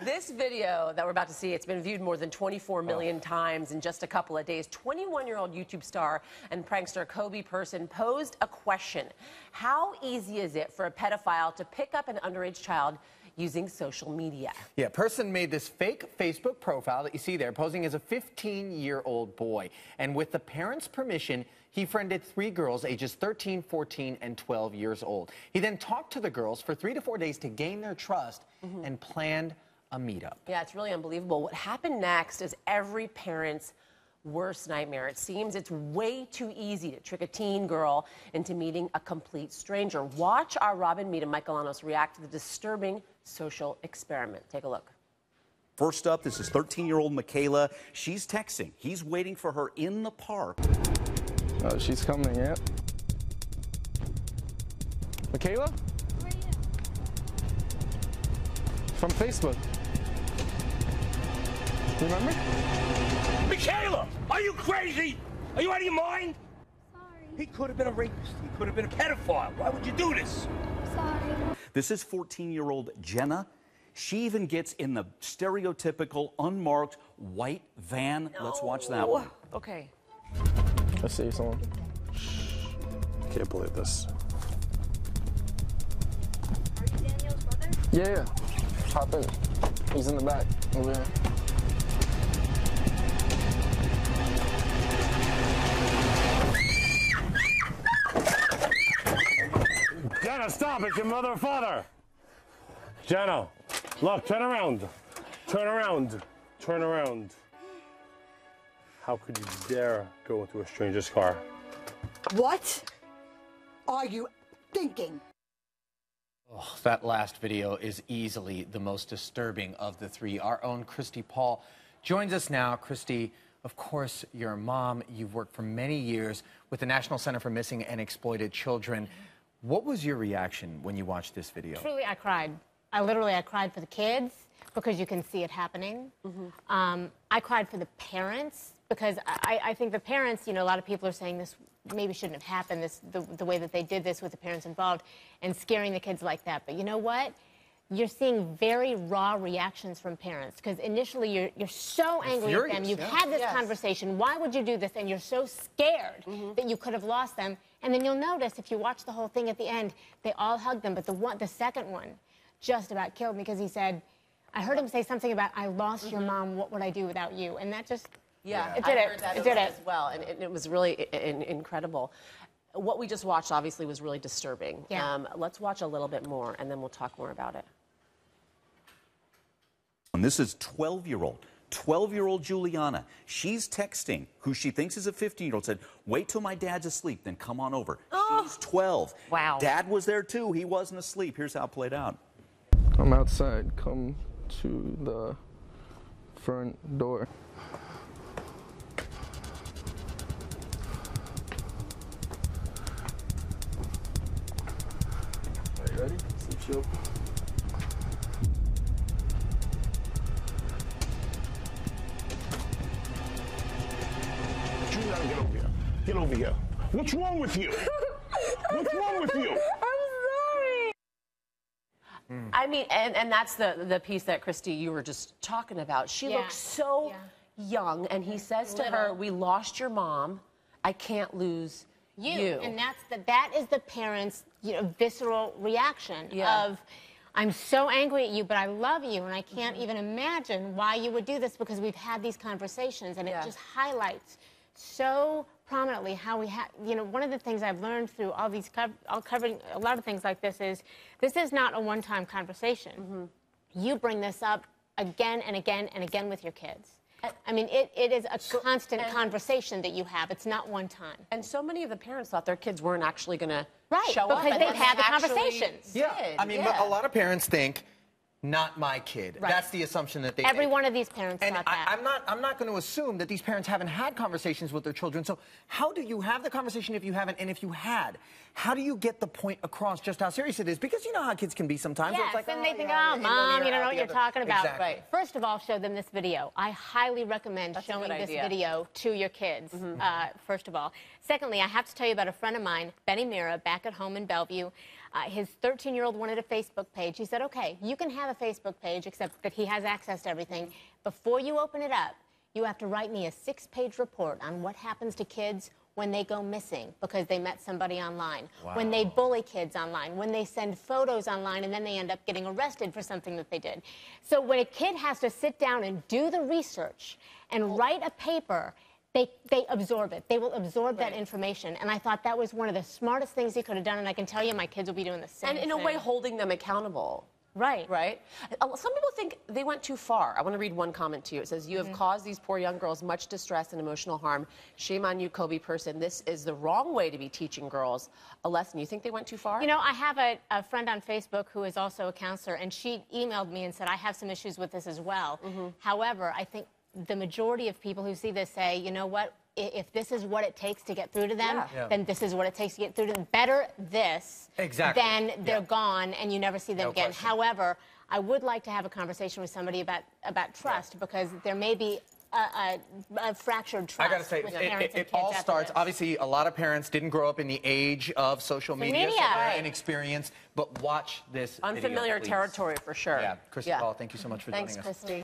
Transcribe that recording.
This video that we're about to see, it's been viewed more than 24 million times in just a couple of days. 21-year-old YouTube star and prankster Kobe Person posed a question. How easy is it for a pedophile to pick up an underage child using social media? Yeah, Person made this fake Facebook profile that you see there, posing as a 15-year-old boy. And with the parents' permission, he friended 3 girls ages 13, 14, and 12 years old. He then talked to the girls for 3 to 4 days to gain their trust and planned a meetup. Yeah, it's really unbelievable. What happened next is every parent's worst nightmare. It seems it's way too easy to trick a teen girl into meeting a complete stranger. Watch our Robin Mead and Mike Alanos react to the disturbing social experiment. Take a look. First up, this is 13-year-old Michaela. She's texting. He's waiting for her in the park. Oh, she's coming, yeah. Michaela? Who are you? From Facebook. Remember? Michaela, are you crazy? Are you out of your mind? Sorry. He could have been a rapist. He could have been a pedophile. Why would you do this? Sorry. This is 14-year-old Jenna. She even gets in the stereotypical unmarked white van. No. Let's watch that one. Okay. Let's see someone. Can't believe this. Are you Daniel's brother? Yeah. Hop in. He's in the back over here. Jenna, stop! It's your mother or father! Jenna, look, turn around. Turn around. Turn around. How could you dare go into a stranger's car? What are you thinking? Oh, that last video is easily the most disturbing of the 3. Our own Christy Paul joins us now. Christy, of course, you're a mom. You've worked for many years with the National Center for Missing and Exploited Children. What was your reaction when you watched this video? Truly, I cried. I cried for the kids because you can see it happening. I cried for the parents because I think the parents, you know, a lot of people are saying this maybe shouldn't have happened, the way that they did this with the parents involved and scaring the kids like that. But you know what? You're seeing very raw reactions from parents because initially you're so angry at them. You've had this conversation. Why would you do this? And you're so scared that you could have lost them. And then you'll notice if you watch the whole thing at the end, they all hugged them. But the second one just about killed me because he said, I heard him say something about, I lost your mom, what would I do without you? And that just, it did it. It did it as well, and it was really incredible. What we just watched obviously was really disturbing. Yeah. Let's watch a little bit more, and then we'll talk more about it. And this is 12-year-old Juliana. She's texting who she thinks is a 15-year-old, said, wait till my dad's asleep, then come on over. She's 12. Wow. Dad was there too. He wasn't asleep. Here's how it played out. Come outside. Come to the front door. Are you ready? Some chill. Juliana, get over here. Get over here. What's wrong with you? What's wrong with you? I mean, and that's the piece that, Christy, you were just talking about. She looks so young, and he says to her, we lost your mom. I can't lose you. And that is the parents' visceral reaction of, I'm so angry at you, but I love you, and I can't even imagine why you would do this because we've had these conversations, and it just highlights so prominently how we have, one of the things I've learned through all these, covering a lot of things like this is not a one-time conversation. You bring this up again and again and again with your kids. I mean, it is a constant conversation that you have. It's not one time. And so many of the parents thought their kids weren't actually going to show up. Because they've had the conversations. I mean, but a lot of parents think, not my kid. Right. That's the assumption that they Every make. one of these parents thought that. I'm not going to assume that these parents haven't had conversations with their children. So how do you have the conversation if you haven't? And if you had, how do you get the point across just how serious it is? Because you know how kids can be sometimes. Yes, it's like, and they think, oh, Mom, you don't know what you're talking about. Exactly. Right. First of all, show them this video. I highly recommend showing this video to your kids, first of all. Secondly, I have to tell you about a friend of mine, Benny Mira, back at home in Bellevue. His 13-year-old wanted a Facebook page. He said, okay, you can have a Facebook page, except that he has access to everything. Before you open it up, you have to write me a 6-page report on what happens to kids when they go missing because they met somebody online, when they bully kids online, when they send photos online and then they end up getting arrested for something that they did. So when a kid has to sit down and do the research and write a paper, they absorb it. They will absorb that information. And I thought that was one of the smartest things he could have done, and I can tell you my kids will be doing the same thing. And in a way, holding them accountable. Right. Right? Some people think they went too far. I want to read one comment to you. It says, you have caused these poor young girls much distress and emotional harm. Shame on you, Kobe person. This is the wrong way to be teaching girls a lesson. You think they went too far? You know, I have a friend on Facebook who is also a counselor, and she emailed me and said, I have some issues with this as well. However, I think the majority of people who see this say, you know what? If this is what it takes to get through to them, then this is what it takes to get through to them. Better this than they're gone and you never see them again. However, I would like to have a conversation with somebody about trust because there may be a fractured trust. I got to say, with parents and it kids all after starts, this. obviously, a lot of parents didn't grow up in the age of social media, so they're inexperienced, but watch this Unfamiliar video, please. territory for sure. Yeah, Christy Paul, thank you so much for joining us. Thanks, Christy.